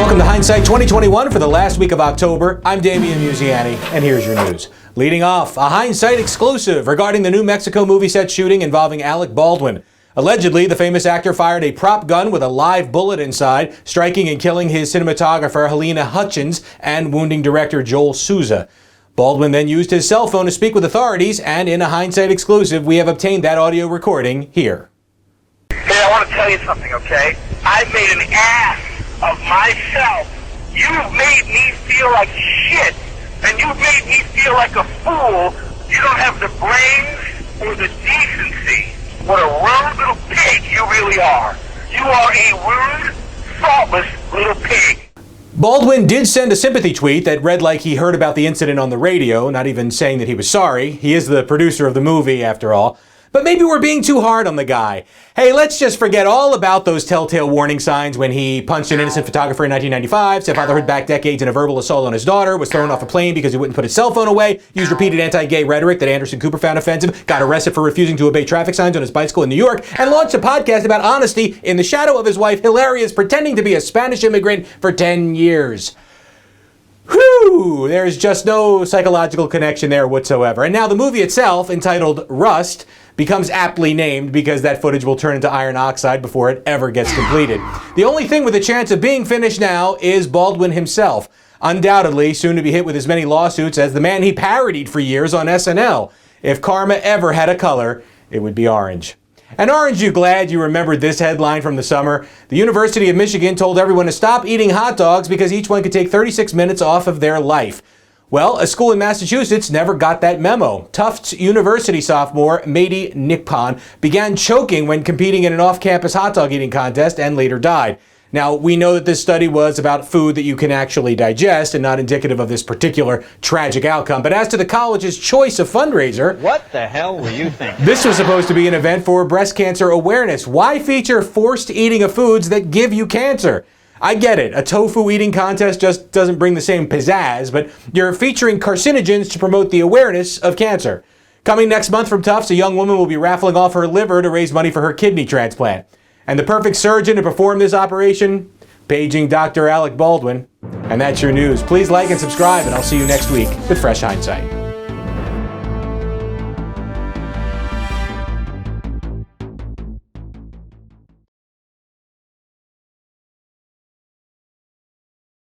Welcome to Hindsight 2021 for the last week of October. I'm Damian Muziani, and here's your news. Leading off, a Hindsight exclusive regarding the New Mexico movie set shooting involving Alec Baldwin. Allegedly, the famous actor fired a prop gun with a live bullet inside, striking and killing his cinematographer Helena Hutchins and wounding director Joel Souza. Baldwin then used his cell phone to speak with authorities, and in a Hindsight exclusive, we have obtained that audio recording here. Hey, I want to tell you something, okay? I made an ass of myself. You've made me feel like shit, and you've made me feel like a fool. You don't have the brains or the decency. What a rude little pig you really are. You are a rude, thoughtless little pig. Baldwin did send a sympathy tweet that read like he heard about the incident on the radio, not even saying that he was sorry. He is the producer of the movie, after all. But maybe we're being too hard on the guy. Hey, let's just forget all about those telltale warning signs when he punched an innocent photographer in 1995, said fatherhood back decades in a verbal assault on his daughter, was thrown off a plane because he wouldn't put his cell phone away, used repeated anti-gay rhetoric that Anderson Cooper found offensive, got arrested for refusing to obey traffic signs on his bicycle in New York, and launched a podcast about honesty in the shadow of his wife, Hilarious, pretending to be a Spanish immigrant for 10 years. Whew, there's just no psychological connection there whatsoever. And now the movie itself, entitled Rust, becomes aptly named because that footage will turn into iron oxide before it ever gets completed. The only thing with a chance of being finished now is Baldwin himself, undoubtedly soon to be hit with as many lawsuits as the man he parodied for years on SNL. If karma ever had a color, it would be orange. And aren't you glad you remembered this headline from the summer? The University of Michigan told everyone to stop eating hot dogs because each one could take 36 minutes off of their life. Well, a school in Massachusetts never got that memo. Tufts University sophomore Mady Nippon began choking when competing in an off-campus hot dog eating contest and later died. Now, we know that this study was about food that you can actually digest and not indicative of this particular tragic outcome. But as to the college's choice of fundraiser, what the hell were you thinking? This was supposed to be an event for breast cancer awareness. Why feature forced eating of foods that give you cancer? I get it. A tofu eating contest just doesn't bring the same pizzazz, but you're featuring carcinogens to promote the awareness of cancer. Coming next month from Tufts, a young woman will be raffling off her liver to raise money for her kidney transplant. And the perfect surgeon to perform this operation? Paging Dr. Alec Baldwin. And that's your news. Please like and subscribe, and I'll see you next week with Fresh Hindsight.